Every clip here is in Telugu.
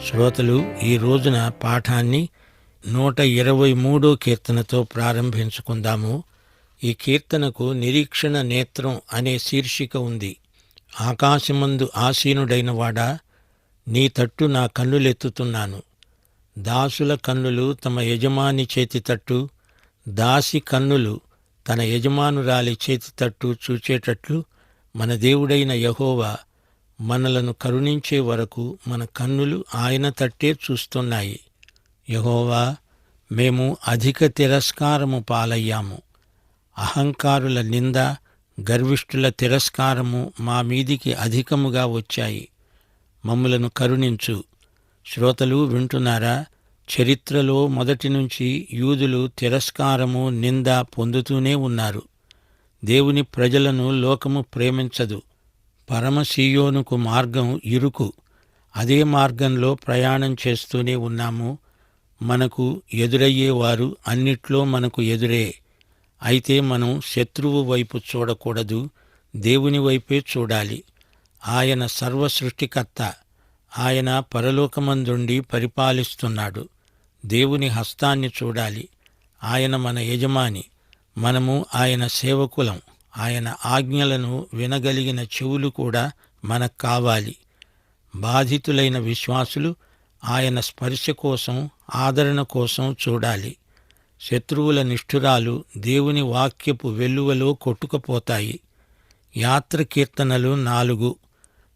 శ్రోతలు, ఈ రోజున పాఠాన్ని 123 కీర్తనతో ప్రారంభించుకుందాము. ఈ కీర్తనకు నిరీక్షణ నేత్రం అనే శీర్షిక ఉంది. ఆకాశమందు ఆసీనుడైన వాడా, నీ తట్టు నా కన్నులెత్తుతున్నాను. దాసుల కన్నులు తమ యజమాని చేతి తట్టు, దాసి కన్నులు తన యజమానురాలి చేతి తట్టు చూచేటట్లు మన దేవుడైన యెహోవా మనలను కరుణించే వరకు మన కన్నులు ఆయన తట్టే చూస్తున్నాయి. యెహోవా, మేము అధిక తిరస్కారము పాలయ్యాము. అహంకారుల నింద, గర్విష్ఠుల తిరస్కారము మా మీదికి అధికముగా వచ్చాయి. మమ్ములను కరుణించు. శ్రోతలు వింటున్నారా? చరిత్రలో మొదటి నుంచి యూదులు తిరస్కారము, నింద పొందుతూనే ఉన్నారు. దేవుని ప్రజలను లోకము ప్రేమించదు. పరమసీయోనుకు మార్గం ఇరుకు. అదే మార్గంలో ప్రయాణం చేస్తూనే ఉన్నాము. మనకు ఎదురయ్యేవారు అన్నిట్లో మనకు ఎదురే. అయితే మనం శత్రువు వైపు చూడకూడదు, దేవుని వైపే చూడాలి. ఆయన సర్వసృష్టికర్త. ఆయన పరలోకమందుండి పరిపాలిస్తున్నాడు. దేవుని హస్తాన్ని చూడాలి. ఆయన మన యజమాని, మనము ఆయన సేవకులం. ఆయన ఆజ్ఞలను వినగలిగిన చెవులు కూడా మనకు కావాలి. బాధితులైన విశ్వాసులు ఆయన స్పర్శ కోసం, ఆదరణ కోసం చూడాలి. శత్రువుల నిష్ఠురాలు దేవుని వాక్యపు వెల్లువలో కొట్టుకుపోతాయి. యాత్ర కీర్తనలు 4,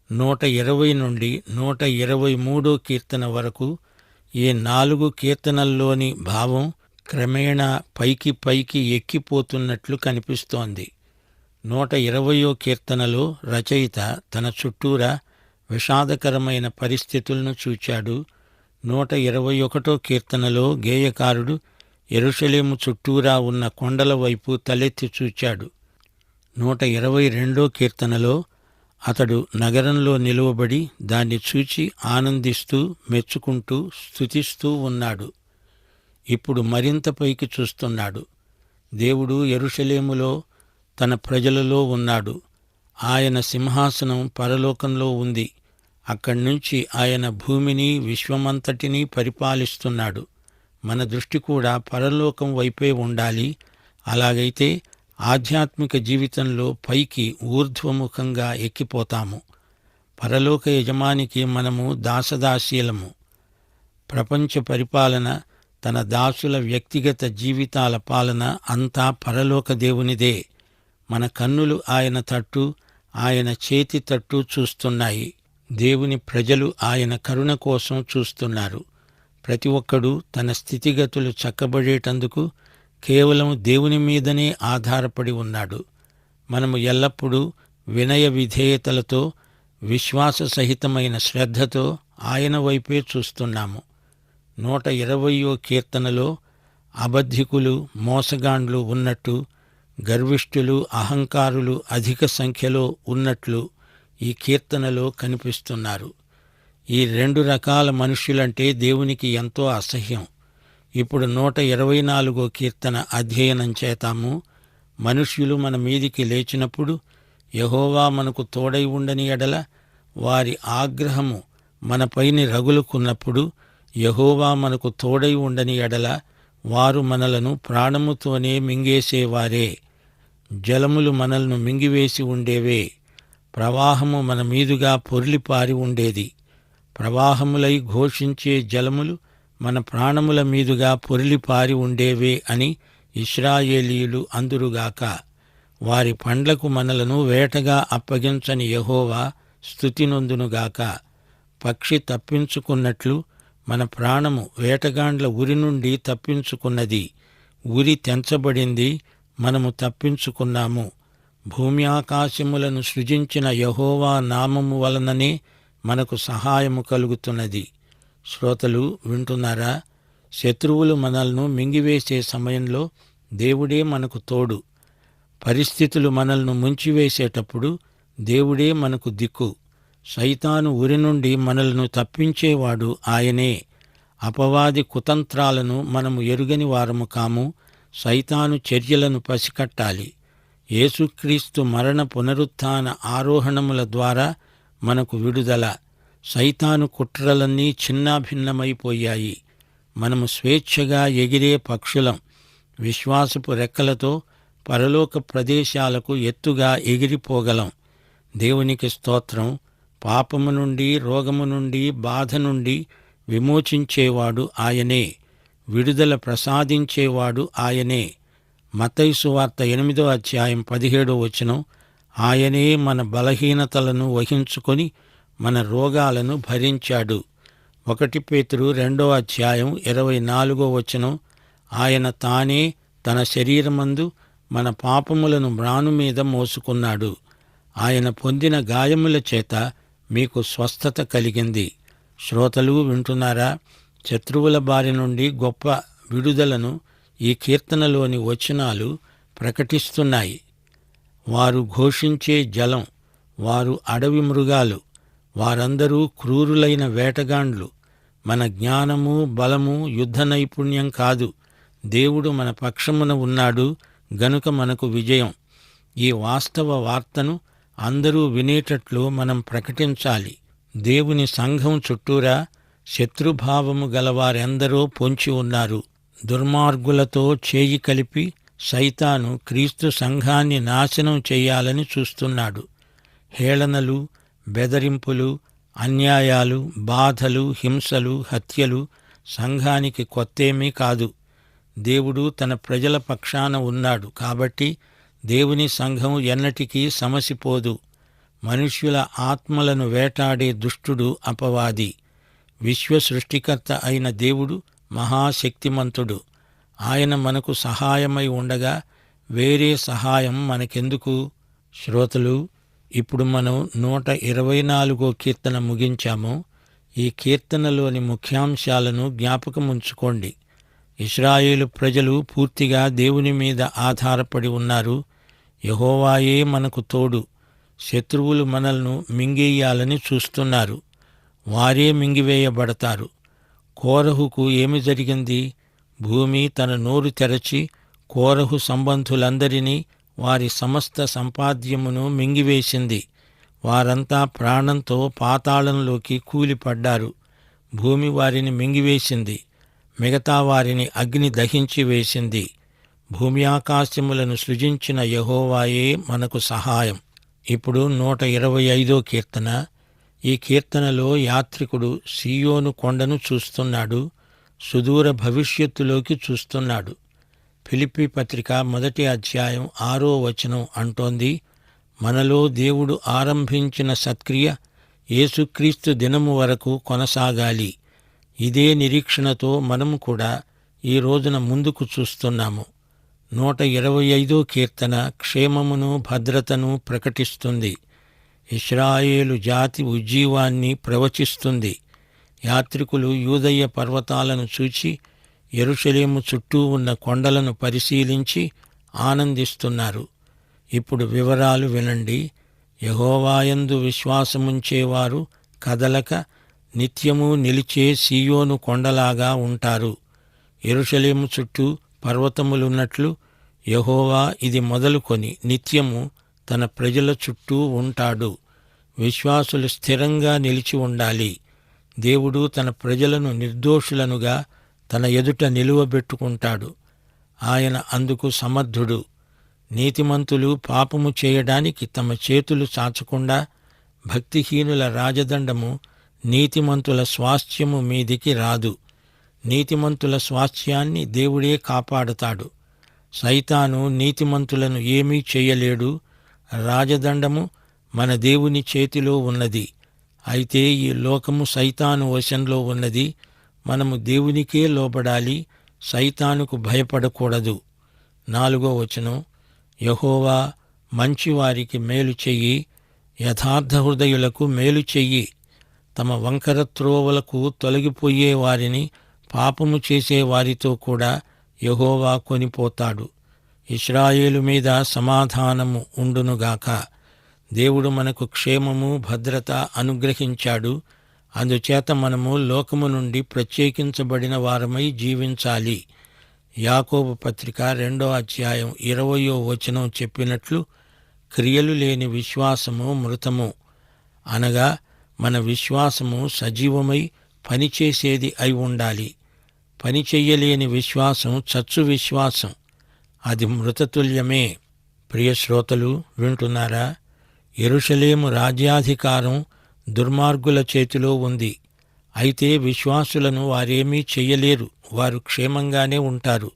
120 నుండి 123 కీర్తన వరకు ఈ 4 కీర్తనల్లోని భావం క్రమేణా పైకి పైకి ఎక్కిపోతున్నట్లు కనిపిస్తోంది. 120 కీర్తనలో రచయిత తన చుట్టూరా విషాదకరమైన పరిస్థితులను చూచాడు. 121 కీర్తనలో గేయకారుడు యెరూషలేము చుట్టూరా ఉన్న కొండల వైపు తలెత్తి చూచాడు. 122 కీర్తనలో అతడు నగరంలో నిలువబడి దాన్ని చూచి ఆనందిస్తూ, మెచ్చుకుంటూ, స్తుతిస్తూ ఉన్నాడు. ఇప్పుడు మరింత పైకి చూస్తున్నాడు. దేవుడు యెరూషలేములో తన ప్రజలలో ఉన్నాడు. ఆయన సింహాసనం పరలోకంలో ఉంది. అక్కడ్నుంచి ఆయన భూమిని, విశ్వమంతటినీ పరిపాలిస్తున్నాడు. మన దృష్టి కూడా పరలోకం వైపే ఉండాలి. అలాగైతే ఆధ్యాత్మిక జీవితంలో పైకి ఊర్ధ్వముఖంగా ఎక్కిపోతాము. పరలోక యజమానికి మనము దాసదాసీలము. ప్రపంచ పరిపాలన, తన దాసుల వ్యక్తిగత జీవితాల పాలన అంతా పరలోక దేవునిదే. మన కన్నులు ఆయన తట్టు, ఆయన చేతి తట్టు చూస్తున్నాయి. దేవుని ప్రజలు ఆయన కరుణ కోసం చూస్తున్నారు. ప్రతి ఒక్కడూ తన స్థితిగతులు చక్కబడేటందుకు కేవలం దేవుని మీదనే ఆధారపడి ఉన్నాడు. మనము ఎల్లప్పుడూ వినయ విధేయతలతో, విశ్వాస సహితమైన శ్రద్ధతో ఆయన వైపే చూస్తున్నాము. 120 కీర్తనలో అబద్ధికులు, మోసగాండ్లు ఉన్నట్టు, గర్విష్ఠులు, అహంకారులు అధిక సంఖ్యలో ఉన్నట్లు ఈ కీర్తనలో కనిపిస్తున్నారు. ఈ 2 రకాల మనుష్యులంటే దేవునికి ఎంతో అసహ్యం. ఇప్పుడు 124 కీర్తన అధ్యయనం చేతాము. మనుష్యులు మన మీదికి లేచినప్పుడు, యెహోవా మనకు తోడై ఉండని ఎడల, వారి ఆగ్రహము మనపైని రగులుకున్నప్పుడు, యెహోవా మనకు తోడై ఉండని ఎడల, వారు మనలను ప్రాణముతోనే మింగేసేవారే. జలములు మనల్ని మింగివేసి ఉండేవే. ప్రవాహము మన మీదుగా పొర్లిపారి ఉండేది. ప్రవాహములై ఘోషించే జలములు మన ప్రాణముల మీదుగా పొర్లిపారి ఉండేవే అని ఇశ్రాయేలీయులు అందురుగాక. వారి పండ్లకు మనలను వేటగా అప్పగించని యెహోవా స్తుతినొందునుగాక. పక్షి తప్పించుకున్నట్లు మన ప్రాణము వేటగాండ్ల ఉరి నుండి తప్పించుకున్నది. ఉరి తెంచబడింది, మనము తప్పించుకున్నాము. భూమి ఆకాశములను సృజించిన యెహోవా నామము వలననే మనకు సహాయము కలుగుతున్నది. శ్రోతలు వింటున్నారా? శత్రువులు మనల్ని మింగివేసే సమయంలో దేవుడే మనకు తోడు. పరిస్థితులు మనల్ని ముంచివేసేటప్పుడు దేవుడే మనకు దిక్కు. సైతాను ఉరి నుండి మనల్ని తప్పించేవాడు ఆయనే. అపవాది కుతంత్రాలను మనము ఎరుగని వారము కాము. సైతాను చర్యలను పసికట్టాలి. యేసుక్రీస్తు మరణ పునరుత్థాన ఆరోహణముల ద్వారా మనకు విడుదల. సైతాను కుట్రలన్నీ చిన్నాభిన్నమైపోయాయి. మనము స్వేచ్ఛగా ఎగిరే పక్షులం. విశ్వాసపు రెక్కలతో పరలోక ప్రదేశాలకు ఎత్తుగా ఎగిరిపోగలం. దేవునికి స్తోత్రం. పాపము నుండి, రోగము నుండి, బాధ నుండి విమోచించేవాడు ఆయనే. విడుదల ప్రసాదించేవాడు ఆయనే. మత్తయి సువార్త 8:17 ఆయనే మన బలహీనతలను వహించుకొని మన రోగాలను భరించాడు. 1 పేతురు 2:24 ఆయన తానే తన శరీరమందు మన పాపములను మ్రాను మీద మోసుకున్నాడు. ఆయన పొందిన గాయముల చేత మీకు స్వస్థత కలిగింది. శ్రోతలు వింటున్నారా? శత్రువుల బారి నుండి గొప్ప విడుదలను ఈ కీర్తనలోని వచనాలు ప్రకటిస్తున్నాయి. వారు ఘోషించే జలం, వారు అడవి మృగాలు, వారందరూ క్రూరులైన వేటగాండ్లు. మన జ్ఞానము, బలము, యుద్ధ నైపుణ్యం కాదు. దేవుడు మన పక్షమున ఉన్నాడు గనుక మనకు విజయం. ఈ వాస్తవ వార్తను అందరూ వినేటట్లు మనం ప్రకటించాలి. దేవుని సంఘం చుట్టూరా శత్రుభావము గలవారెందరో పొంచి ఉన్నారు. దుర్మార్గులతో చేయి కలిపి సైతాను క్రీస్తు సంఘాన్ని నాశనం చెయ్యాలని చూస్తున్నాడు. హేళనలు, బెదరింపులు, అన్యాయాలు, బాధలు, హింసలు, హత్యలు సంఘానికి కొత్తేమీ కాదు. దేవుడు తన ప్రజల పక్షాన ఉన్నాడు కాబట్టి దేవుని సంఘం ఎన్నటికీ సమసిపోదు. మనుష్యుల ఆత్మలను వేటాడే దుష్టుడు అపవాది. విశ్వ సృష్టికర్త అయిన దేవుడు మహాశక్తిమంతుడు. ఆయన మనకు సహాయమై ఉండగా వేరే సహాయం మనకెందుకు? శ్రోతలు, ఇప్పుడు మనం 124 కీర్తన ముగించాము. ఈ కీర్తనలోని ముఖ్యాంశాలను జ్ఞాపకముంచుకోండి. ఇశ్రాయేలు ప్రజలు పూర్తిగా దేవుని మీద ఆధారపడి ఉన్నారు. యెహోవాయే మనకు తోడు. శత్రువులు మనల్ని మింగేయాలని చూస్తున్నారు. వారే మింగివేయబడతారు. కోరహుకు ఏమి జరిగింది? భూమి తన నోరు తెరచి కోరహు సంబంధులందరినీ, వారి సమస్త సంపాద్యమును మింగివేసింది. వారంతా ప్రాణంతో పాతాళంలోకి కూలిపడ్డారు. భూమి వారిని మింగివేసింది. మిగతా వారిని అగ్ని దహించి వేసింది. భూమి ఆకాశములను సృజించిన యెహోవాయే మనకు సహాయం. ఇప్పుడు 125 కీర్తన. ఈ కీర్తనలో యాత్రికుడు సీయోను కొండను చూస్తున్నాడు. సుదూర భవిష్యత్తులోకి చూస్తున్నాడు. ఫిలిప్పీ పత్రిక 1:6 అంటోంది, మనలో దేవుడు ఆరంభించిన సత్క్రియ యేసుక్రీస్తు దినము వరకు కొనసాగాలి. ఇదే నిరీక్షణతో మనము కూడా ఈ రోజున ముందుకు చూస్తున్నాము. 125 కీర్తన క్షేమమును, భద్రతను ప్రకటిస్తుంది. ఇశ్రాయేలు జాతి ఉజ్జీవాన్ని ప్రవచిస్తుంది. యాత్రికులు యూదయ పర్వతాలను చూచి యెరూషలేము చుట్టూ ఉన్న కొండలను పరిశీలించి ఆనందిస్తున్నారు. ఇప్పుడు వివరాలు వినండి. యెహోవాయందు విశ్వాసముంచేవారు కదలక నిత్యము నిలిచే సీయోను కొండలాగా ఉంటారు. యెరూషలేము చుట్టూ పర్వతములున్నట్లు యెహోవా ఇది మొదలుకొని నిత్యము తన ప్రజల చుట్టూ ఉంటాడు. విశ్వాసులు స్థిరంగా నిలిచి ఉండాలి. దేవుడు తన ప్రజలను నిర్దోషులనుగా తన ఎదుట నిలువబెట్టుకుంటాడు. ఆయన అందుకు సమర్థుడు. నీతిమంతులు పాపము చేయడానికి తమ చేతులు చాచకుండా భక్తిహీనుల రాజదండము నీతిమంతుల స్వాస్థ్యము మీదికి రాదు. నీతిమంతుల స్వాస్థ్యాన్ని దేవుడే కాపాడుతాడు. సైతాను నీతిమంతులను ఏమీ చెయ్యలేడు. రాజదండము మన దేవుని చేతిలో ఉన్నది. అయితే ఈ లోకము సైతాను వశంలో ఉన్నది. మనము దేవునికే లోబడాలి, సైతానుకు భయపడకూడదు. 4 యెహోవా మంచివారికి మేలు చెయ్యి, యథార్థ హృదయులకు మేలు చెయ్యి. తమ వంకర త్రోవలకు తొలగిపోయే వారిని, పాపము చేసే వారితో కూడా యెహోవా కొనిపోతాడు. ఇశ్రాయేలు మీద సమాధానము ఉండునుగాక. దేవుడు మనకు క్షేమము, భద్రత అనుగ్రహించాడు. అందుచేత మనము లోకము నుండి ప్రత్యేకించబడిన వారమై జీవించాలి. యాకోబు పత్రిక 2:20 చెప్పినట్లు క్రియలు లేని విశ్వాసము మృతము. అనగా మన విశ్వాసము సజీవమై పనిచేసేది అయి ఉండాలి. పని చెయ్యలేని విశ్వాసం చచ్చు విశ్వాసం, అది మృతతుల్యమే. ప్రియ శ్రోతలు, వింటున్నారా? యెరూషలేము రాజ్యాధికారం దుర్మార్గుల చేతిలో ఉంది. అయితే విశ్వాసులను వారేమీ చెయ్యలేరు. వారు క్షేమంగానే ఉంటారు.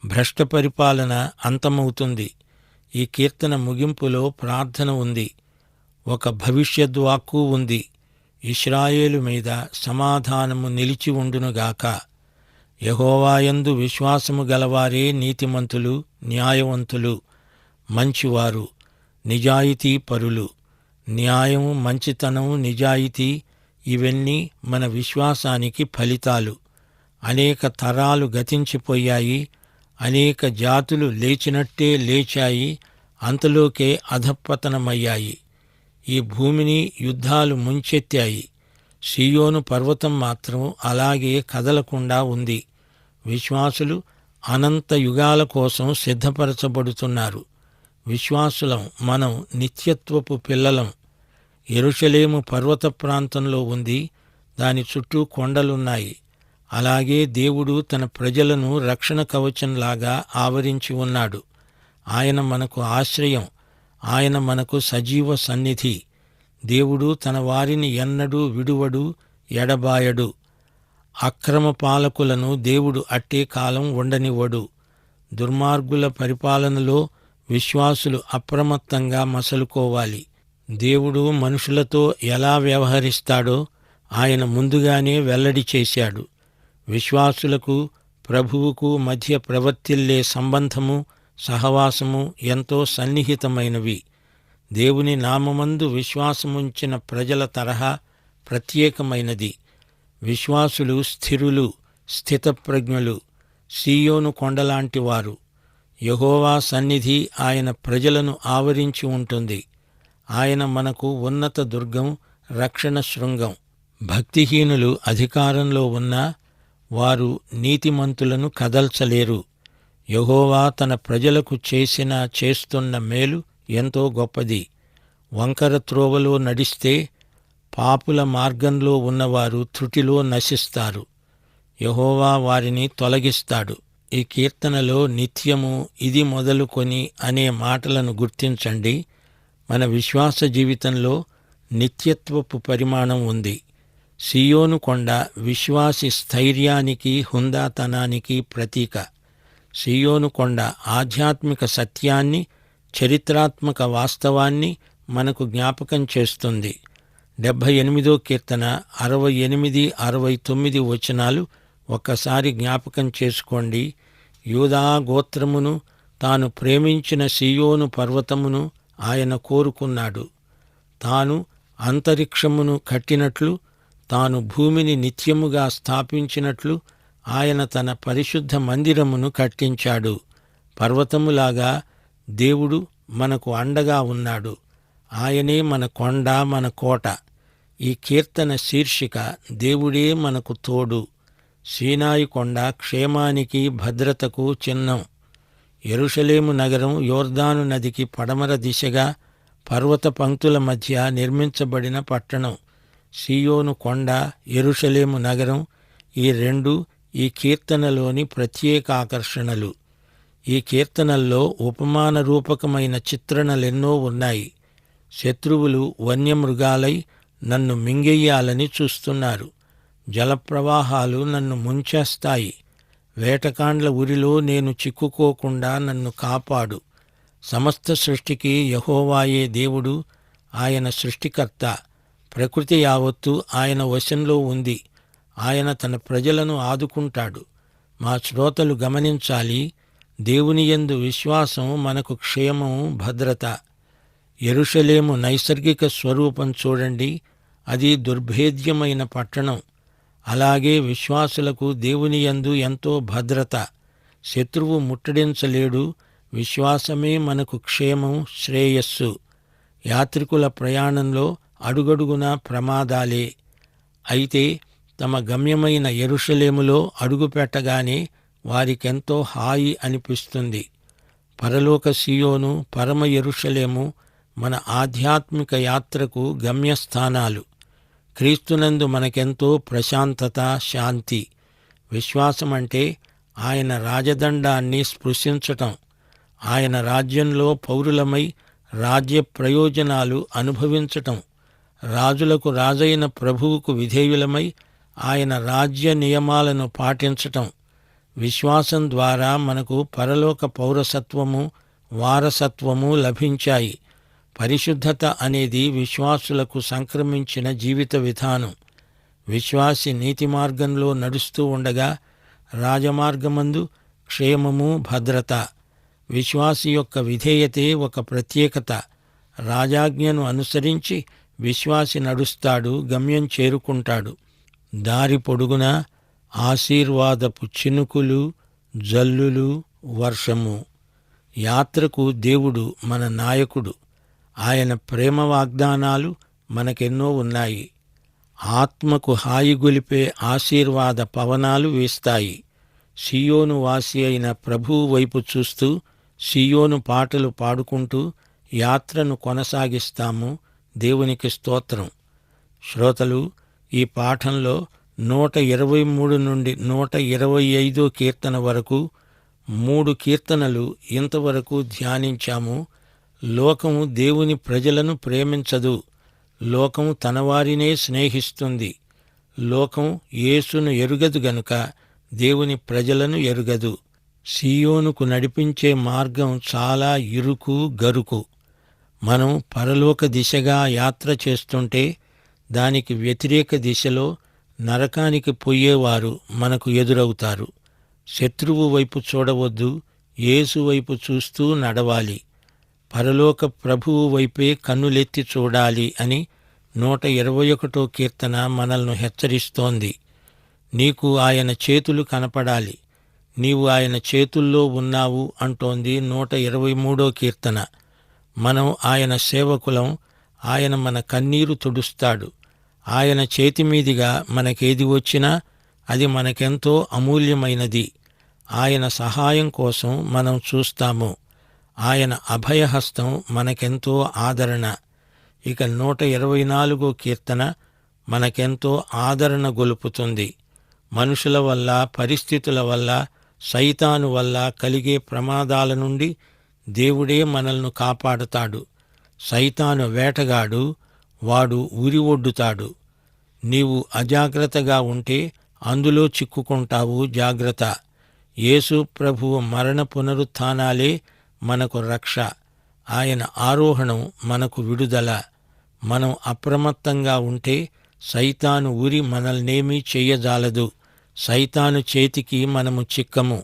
భ్రష్ట పరిపాలన అంతమవుతుంది. ఈ కీర్తన ముగింపులో ప్రార్థన ఉంది. ఒక భవిష్యద్వాక్కు ఉంది. ఇశ్రాయేలు మీద సమాధానము నిలిచి ఉండునుగాక. యెహోవాయందు విశ్వాసము గలవారే నీతిమంతులు, న్యాయవంతులు, మంచివారు, నిజాయితీ పరులు. న్యాయం, మంచితనం, నిజాయితీ ఇవన్నీ మన విశ్వాసానికి ఫలితాలు. అనేక తరాలు గతించిపోయాయి. అనేక జాతులు లేచినట్టే లేచాయి, అంతలోకే అధఃపతనమయ్యాయి. ఈ భూమిని యుద్ధాలు ముంచెత్తాయి. సీయోను పర్వతం మాత్రం అలాగే కదలకుండా ఉంది. విశ్వాసులు అనంత యుగాల కోసం సిద్ధపరచబడుతున్నారు. విశ్వాసులం మనం నిత్యత్వపు పిల్లలం. యెరూషలేము పర్వత ప్రాంతంలో ఉంది. దాని చుట్టూ కొండలున్నాయి. అలాగే దేవుడు తన ప్రజలను రక్షణ కవచంలాగా ఆవరించి ఉన్నాడు. ఆయన మనకు ఆశ్రయం. ఆయన మనకు సజీవ సన్నిధి. దేవుడు తన వారిని ఎన్నడూ విడువడు, ఎడబాయడు. అక్రమ పాలకులను దేవుడు అట్టే కాలం ఉండనివ్వడు. దుర్మార్గుల పరిపాలనలో విశ్వాసులు అప్రమత్తంగా మసలుకోవాలి. దేవుడు మనుషులతో ఎలా వ్యవహరిస్తాడో ఆయన ముందుగానే వెల్లడి చేశాడు. విశ్వాసులకు ప్రభువుకు మధ్య ప్రవర్తిల్లే సంబంధము, సహవాసము ఎంతో సన్నిహితమైనవి. దేవుని నామమందు విశ్వాసముంచిన ప్రజల తరహా ప్రత్యేకమైనది. విశ్వాసులు స్థిరులు, స్థితప్రజ్ఞులు, సీయోను కొండలాంటివారు. యెహోవా సన్నిధి ఆయన ప్రజలను ఆవరించి ఉంటుంది. ఆయన మనకు ఉన్నత దుర్గం, రక్షణ శృంగం. భక్తిహీనులు అధికారంలో ఉన్నా వారు నీతిమంతులను కదల్చలేరు. యెహోవా తన ప్రజలకు చేస్తున్న మేలు ఎంతో గొప్పది. వంకర త్రోవలో నడిస్తే పాపుల మార్గంలో ఉన్నవారు త్రుటిలో నశిస్తారు. యెహోవా వారిని తొలగిస్తాడు. ఈ కీర్తనలో నిత్యము, ఇది మొదలుకొని అనే మాటలను గుర్తించండి. మన విశ్వాస జీవితంలో నిత్యత్వపు పరిమాణం ఉంది. సీయోను కొండ విశ్వాసి స్థైర్యానికి, హుందాతనానికి ప్రతీక. సీయోను కొండ ఆధ్యాత్మిక సత్యాన్ని, చరిత్రాత్మక వాస్తవాన్ని మనకు జ్ఞాపకం చేస్తుంది. 78వ కీర్తన 68, 69 వచనాలు ఒక్కసారి జ్ఞాపకం చేసుకోండి. యూదా గోత్రమును, తాను ప్రేమించిన సీయోను పర్వతమును ఆయన కోరుకున్నాడు. తాను అంతరిక్షమును కట్టినట్లు, తాను భూమిని నిత్యముగా స్థాపించినట్లు ఆయన తన పరిశుద్ధ మందిరమును కట్టించాడు. పర్వతములాగా దేవుడు మనకు అండగా ఉన్నాడు. ఆయనే మన కొండ, మన కోట. ఈ కీర్తన శీర్షిక దేవుడే మనకు తోడు. సీనాయి కొండ క్షేమానికి, భద్రతకు చిహ్నం. యెరూషలేము నగరం యోర్దాను నదికి పడమర దిశగా పర్వత పంక్తుల మధ్య నిర్మించబడిన పట్టణం. సీయోను కొండ, యెరూషలేము నగరం, ఈ రెండు ఈ కీర్తనలోని ప్రత్యేక ఆకర్షణలు. ఈ కీర్తనల్లో ఉపమాన రూపకమైన చిత్రణలెన్నో ఉన్నాయి. శత్రువులు వన్యమృగాలై నన్ను మింగెయ్యాలని చూస్తున్నారు. జలప్రవాహాలు నన్ను ముంచేస్తాయి. వేటకాండ్ల ఉరిలో నేను చిక్కుకోకుండా నన్ను కాపాడు. సమస్త సృష్టికి యెహోవాయే దేవుడు. ఆయన సృష్టికర్త. ప్రకృతి యావత్తు ఆయన వశంలో ఉంది. ఆయన తన ప్రజలను ఆదుకుంటాడు. మా శ్రోతలు గమనించాలి, దేవునియందు విశ్వాసం మనకు క్షేమం, భద్రత. యెరూషలేము నైసర్గిక స్వరూపం చూడండి. అది దుర్భేద్యమైన పట్టణం. అలాగే విశ్వాసులకు దేవునియందు ఎంతో భద్రత. శత్రువు ముట్టడించలేడు. విశ్వాసమే మనకు క్షేమం, శ్రేయస్సు. యాత్రికుల ప్రయాణంలో అడుగడుగునా ప్రమాదాలే. అయితే తమ గమ్యమైన యెరూషలేములో అడుగుపెట్టగానే వారికెంతో హాయి అనిపిస్తుంది. పరలోక సీయోను, పరమ యెరూషలేము మన ఆధ్యాత్మిక యాత్రకు గమ్యస్థానాలు. క్రీస్తునందు మనకెంతో ప్రశాంతత, శాంతి. విశ్వాసమంటే ఆయన రాజదండాన్ని స్పృశించటం, ఆయన రాజ్యంలో పౌరులమై రాజ్య ప్రయోజనాలు అనుభవించటం, రాజులకు రాజైన ప్రభువుకు విధేయులమై ఆయన రాజ్య నియమాలను పాటించటం. విశ్వాసం ద్వారా మనకు పరలోక పౌరసత్వము, వారసత్వము లభించాయి. పరిశుద్ధత అనేది విశ్వాసులకు సంక్రమించిన జీవిత విధానం. విశ్వాసి నీతి మార్గంలో నడుస్తూ ఉండగా రాజమార్గమందు క్షేమము, భద్రత. విశ్వాసి యొక్క విధేయతే ఒక ప్రత్యేకత. రాజాజ్ఞను అనుసరించి విశ్వాసి నడుస్తాడు, గమ్యం చేరుకుంటాడు. దారి పొడుగునా ఆశీర్వాదపు చినుకులు, జల్లులు, వర్షము. యాత్రకు దేవుడు మన నాయకుడు. ఆయన ప్రేమ వాగ్దానాలు మనకెన్నో ఉన్నాయి. ఆత్మకు హాయిగొలిపే ఆశీర్వాద పవనాలు వీస్తాయి. సీయోను వాసి అయిన ప్రభువు వైపు చూస్తూ సీయోను పాటలు పాడుకుంటూ యాత్రను కొనసాగిస్తాము. దేవునికి స్తోత్రం. శ్రోతలు, ఈ పాఠంలో 123 నుండి 125 కీర్తన వరకు 3 కీర్తనలు ఇంతవరకు ధ్యానించాము. లోకము దేవుని ప్రజలను ప్రేమించదు. లోకం తనవారినే స్నేహిస్తుంది. లోకం యేసును ఎరుగదు గనుక దేవుని ప్రజలను ఎరుగదు. సీయోనుకు నడిపించే మార్గం చాలా ఇరుకు, గరుకు. మనం పరలోక దిశగా యాత్ర చేస్తుంటే దానికి వ్యతిరేక దిశలో నరకానికి పోయేవారు మనకు ఎదురవుతారు. శత్రువు వైపు చూడవద్దు, యేసు వైపు చూస్తూ నడవాలి. పరలోక ప్రభువు వైపే కన్నులెత్తి చూడాలి అని 121 కీర్తన మనల్ని హెచ్చరిస్తోంది. నీకు ఆయన చేతులు కనపడాలి, నీవు ఆయన చేతుల్లో ఉన్నావు అంటోంది 123 కీర్తన. మనం ఆయన సేవకులం. ఆయన మన కన్నీరు తుడుస్తాడు. ఆయన చేతిమీదిగా మనకేది వచ్చినా అది మనకెంతో అమూల్యమైనది. ఆయన సహాయం కోసం మనం చూస్తాము. ఆయన అభయహస్తం మనకెంతో ఆదరణ. ఇక 124 కీర్తన మనకెంతో ఆదరణ గొలుపుతుంది. మనుషుల వల్ల, పరిస్థితుల వల్ల, సైతాను వల్ల కలిగే ప్రమాదాల నుండి దేవుడే మనల్ని కాపాడుతాడు. సైతాను వేటగాడు, వాడు ఉరి ఒడ్డుతాడు. నీవు అజాగ్రత్తగా ఉంటే అందులో చిక్కుకుంటావు. జాగ్రత్త. యేసు ప్రభువు మరణ పునరుత్థానాలే మనకు రక్ష. ఆయన ఆరోహణం మనకు విడుదల. మనం అప్రమత్తంగా ఉంటే సైతాను ఉరి మనల్నేమీ చెయ్యజాలదు. సైతాను చేతికి మనము చిక్కము.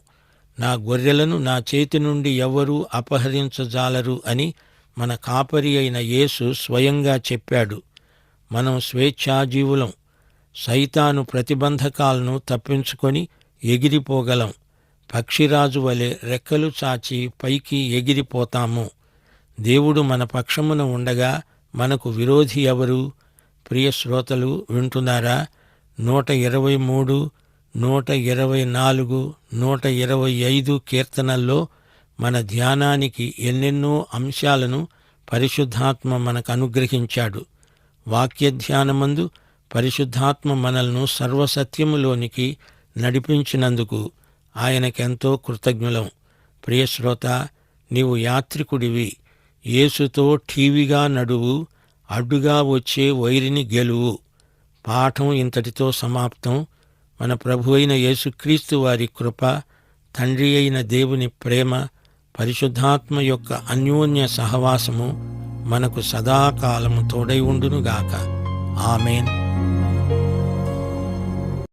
నా గొర్రెలను నా చేతి నుండి ఎవ్వరూ అపహరించజాలరు అని మన కాపరి అయిన యేసు స్వయంగా చెప్పాడు. మనం స్వేచ్ఛాజీవులం. సైతాను ప్రతిబంధకాలను తప్పించుకొని ఎగిరిపోగలం. పక్షిరాజు వలె రెక్కలు చాచి పైకి ఎగిరిపోతాము. దేవుడు మన పక్షమున ఉండగా మనకు విరోధి ఎవరు? ప్రియ శ్రోతలు, వింటున్నారా? 123, 124, 125 కీర్తనల్లో మన ధ్యానానికి ఎన్నెన్నో అంశాలను పరిశుద్ధాత్మ మనకు అనుగ్రహించాడు. వాక్య ధ్యానమందు పరిశుద్ధాత్మ మనల్ని సర్వసత్యములోనికి నడిపించినందుకు ఆయనకెంతో కృతజ్ఞులం. ప్రియశ్రోత, నీవు యాత్రికుడివి. యేసుతో ఠీవిగా నడువు, అడ్డుగా వచ్చే వైరిని గెలువు. పాఠం ఇంతటితో సమాప్తం. మన ప్రభు అయిన యేసుక్రీస్తు వారి కృప, తండ్రి అయిన దేవుని ప్రేమ, పరిశుద్ధాత్మ యొక్క అన్యోన్య సహవాసము మనకు సదాకాలము తోడై ఉండునుగాక. ఆమేన్.